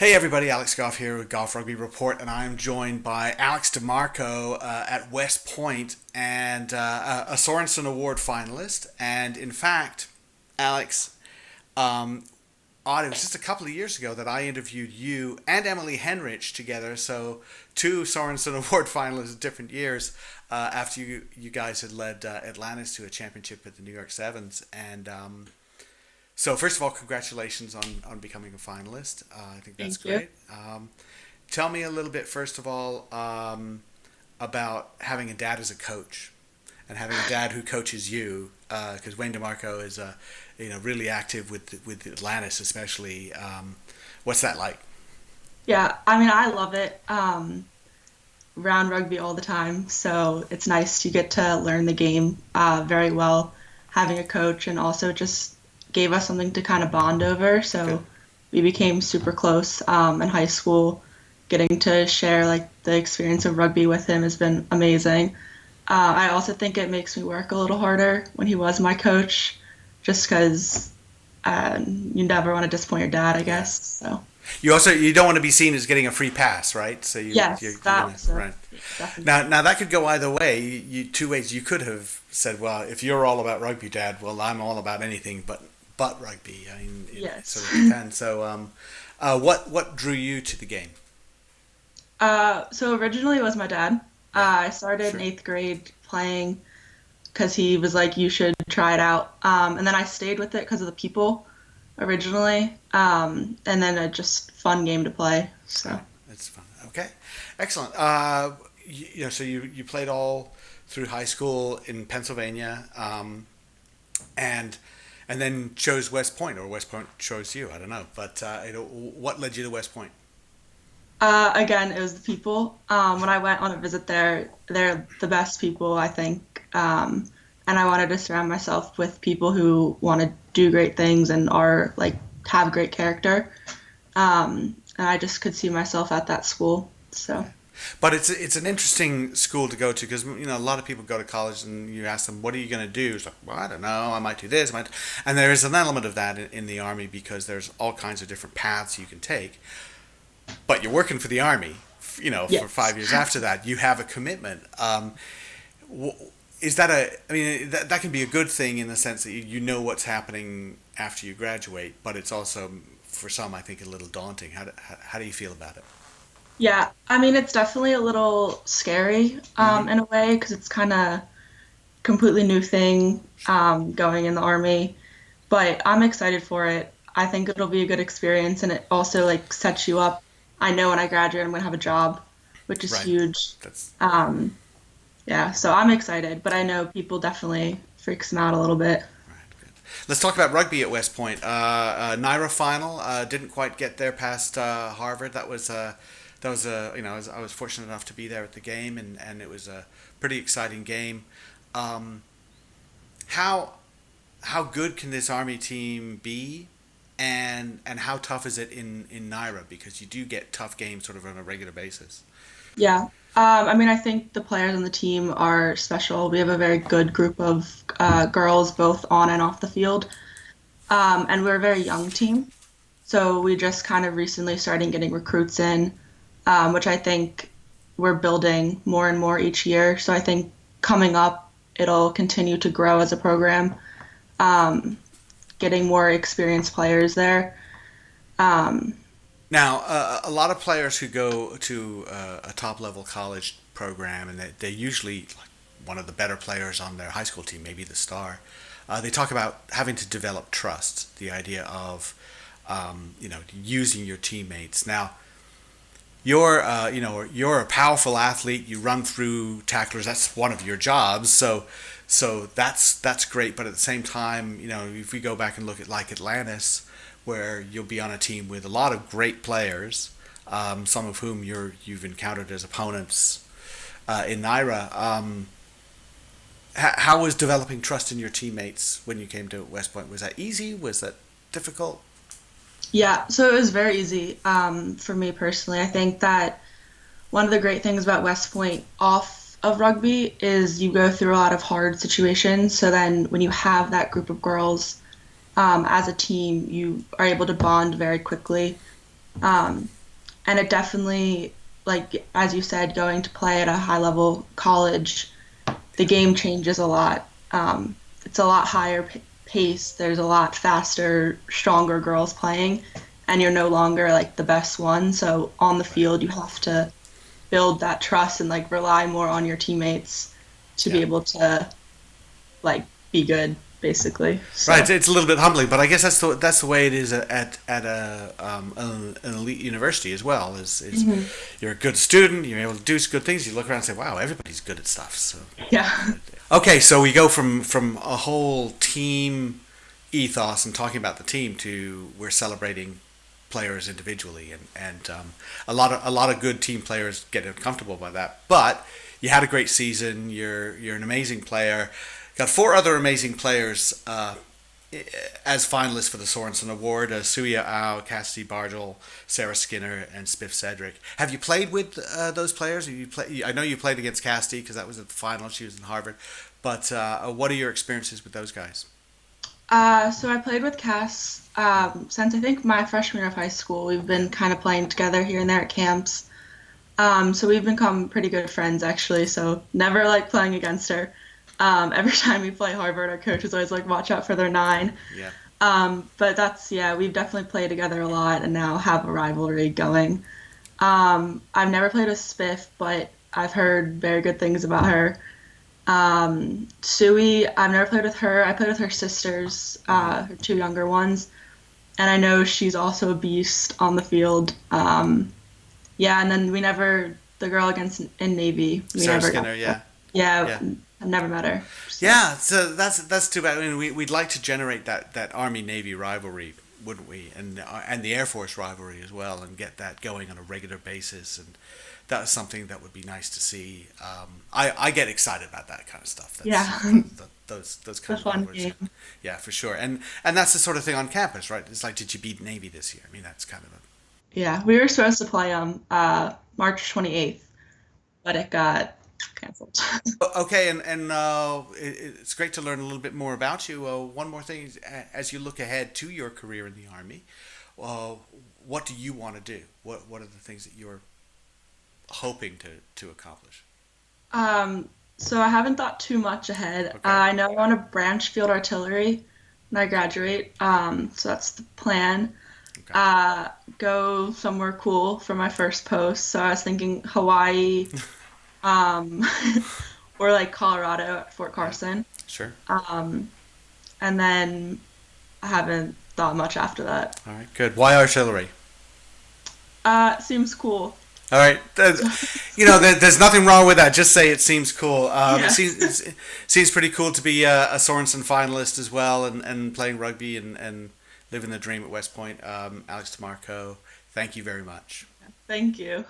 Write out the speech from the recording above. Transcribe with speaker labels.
Speaker 1: Hey everybody, Alex Goff here with Golf Rugby Report, and I'm joined by Alex DiMarco at West Point and a Sorensen Award finalist. And in fact, Alex, um, it was just a couple of years ago that I interviewed you and Emily Henrich together. So two Sorensen Award finalists at different years after you guys had led Atlantis to a championship at the New York Sevens. And so first of all, congratulations on becoming a finalist. I think that's
Speaker 2: Thank you.
Speaker 1: great. Tell me a little bit, first of all, about having a dad as a coach and having a dad who coaches you. Because Wayne DeMarco is, really active with Atlantis, especially. What's that like?
Speaker 2: Yeah, I mean, I love it. Round rugby all the time, so it's nice. You get to learn the game very well, having a coach, and also just gave us something to kind of bond over.
Speaker 1: Good.
Speaker 2: So we became super close in high school. Getting to share like the experience of rugby with him has been amazing. I also think it makes me work a little harder when he was my coach, just because you never want to disappoint your dad, I
Speaker 1: Yeah.
Speaker 2: guess. So
Speaker 1: You don't want to be seen as getting a free pass, right? So
Speaker 2: yes,
Speaker 1: you're
Speaker 2: that
Speaker 1: gonna
Speaker 2: was
Speaker 1: right.
Speaker 2: definitely.
Speaker 1: Now that could go either way. Two ways. You could have said, "Well, if you're all about rugby, Dad, well, I'm all about anything but rugby." I mean, it
Speaker 2: Yes.
Speaker 1: sort of depends. So, what drew you to the game?
Speaker 2: So originally it was my dad.
Speaker 1: Yeah,
Speaker 2: I started in
Speaker 1: sure.
Speaker 2: eighth grade playing because he was like, you should try it out. And then I stayed with it because of the people originally. And then a just fun game to play. So
Speaker 1: Right, that's fun. Okay, excellent. So you played all through high school in Pennsylvania, and then chose West Point, or West Point chose you. I don't know, but what led you to West Point?
Speaker 2: again, it was the people. When I went on a visit there, they're the best people, I think. And I wanted to surround myself with people who want to do great things and are like have great character. And I just could see myself at that school. So.
Speaker 1: But it's an interesting school to go to because a lot of people go to college and you ask them what are you going to do? It's like, well, I don't know, I might do this, and there is an element of that in the army because there's all kinds of different paths you can take. But you're working for the army, for
Speaker 2: Yes.
Speaker 1: 5 years after that. You have a commitment. Is that I mean, that can be a good thing in the sense that you know what's happening after you graduate, but it's also, for some, I think, a little daunting. How do you feel about it?
Speaker 2: Yeah, I mean, it's definitely a little scary
Speaker 1: Hmm.
Speaker 2: in a way because it's kind of completely new thing going in the army, but I'm excited for it. I think it'll be a good experience and it also like sets you up. I know when I graduate, I'm gonna have a job, which is
Speaker 1: Right.
Speaker 2: huge.
Speaker 1: That's
Speaker 2: Um, yeah, so I'm excited, but I know people definitely freaks them out a little bit.
Speaker 1: right. Good. Let's talk about rugby at West Point. NIRA final didn't quite get there past Harvard. I was fortunate enough to be there at the game, and it was a pretty exciting game. Um, how how good can this Army team be, and how tough is it in NIRA because you do get tough games sort of on a regular basis.
Speaker 2: Yeah. I mean, I think the players on the team are special. We have a very good group of girls, both on and off the field. And we're a very young team. So we just kind of recently started getting recruits in, which I think we're building more and more each year. So I think coming up, it'll continue to grow as a program, um, getting more experienced players there. Um,
Speaker 1: Now, a lot of players who go to a top level college program, and they're usually like one of the better players on their high school team, maybe the star. They talk about having to develop trust, the idea of using your teammates. Now, you're a powerful athlete. You run through tacklers. That's one of your jobs. So that's great. But at the same time, if we go back and look at like Atlantis, where you'll be on a team with a lot of great players, some of whom you've encountered as opponents in Naira. How was developing trust in your teammates when you came to West Point? Was that easy? Was that difficult?
Speaker 2: yeah, so it was very easy for me personally. I think that one of the great things about West Point off of rugby is you go through a lot of hard situations. So then when you have that group of girls as a team, you are able to bond very quickly. Um, and it definitely, like as you said, going to play at a high level college, the game changes a lot. It's a lot higher pace. There's a lot faster, stronger girls playing, and you're no longer like the best one. So on the
Speaker 1: Right.
Speaker 2: field, you have to build that trust and like rely more on your teammates to be
Speaker 1: Yeah.
Speaker 2: able to like be good, basically.
Speaker 1: Right,
Speaker 2: So
Speaker 1: it's a little bit humbling, but I guess that's the way it is at a an elite university as well. Is
Speaker 2: mhm.
Speaker 1: you're a good student, you're able to do good things. You look around and say, "Wow, everybody's good at stuff." So
Speaker 2: Yeah.
Speaker 1: okay, so we go from a whole team ethos and talking about the team to we're celebrating players individually, and a lot of good team players get uncomfortable by that. But you had a great season. You're an amazing player. Got four other amazing players as finalists for the Sorensen Award: Suya Au, Cassidy Bargel, Sarah Skinner, and Spiff Cedric. Have you played with those players? Have you play? I know you played against Cassidy because that was at the final. She was in Harvard. But what are your experiences with those guys?
Speaker 2: So I played with Cass since I think my freshman year of high school. We've
Speaker 1: Yeah.
Speaker 2: been kind of playing together here and there at camps. So we've become pretty good friends actually. So never like playing against her. Every time we play Harvard, our coach is always like, "Watch out for their nine."
Speaker 1: Yeah.
Speaker 2: But that's yeah, we've definitely played together a lot and now have a rivalry going. I've never played with Spiff, but I've heard very good things about her. Sui, I've never played with her. I played with her sisters,
Speaker 1: Mm-hmm.
Speaker 2: her two younger ones, and I know she's also a beast on the field. Yeah, and then the girl against in Navy, we
Speaker 1: Sarah
Speaker 2: never got
Speaker 1: Skinner.
Speaker 2: that.
Speaker 1: Yeah.
Speaker 2: Yeah,
Speaker 1: Yeah.
Speaker 2: I've never met her. So,
Speaker 1: Yeah, so that's too bad. I mean, we'd like to generate that Army Navy rivalry, wouldn't we? And the Air Force rivalry as well, and get that going on a regular basis. And that's something that would be nice to see. I get excited about that kind of stuff.
Speaker 2: yeah,
Speaker 1: Those
Speaker 2: it's a
Speaker 1: kind of
Speaker 2: fun
Speaker 1: rivalries.
Speaker 2: game.
Speaker 1: Yeah, for sure. And that's the sort of thing on campus, right? It's like, did you beat Navy this year? I mean, that's kind of a
Speaker 2: Yeah, we were supposed to play March 28th, but it got canceled.
Speaker 1: Okay, it's great to learn a little bit more about you. One more thing, as you look ahead to your career in the Army, uh, what do you want to do? What are the things that you're hoping to accomplish?
Speaker 2: So I haven't thought too much ahead.
Speaker 1: Okay,
Speaker 2: I know I want to branch field artillery when I graduate. So that's the plan.
Speaker 1: okay,
Speaker 2: Uh, Go somewhere cool for my first post. So I was thinking Hawaii, um, or like Colorado at Fort
Speaker 1: yeah,
Speaker 2: Carson.
Speaker 1: sure.
Speaker 2: Um, and then I haven't thought much after that.
Speaker 1: All right, good. Why artillery?
Speaker 2: Seems cool.
Speaker 1: All right, there's nothing wrong with that. Just say it seems cool.
Speaker 2: Yeah.
Speaker 1: It seems pretty cool to be a Sorenson finalist as well, and playing rugby and living the dream at West Point. Alex DiMarco, thank you very much.
Speaker 2: Thank you.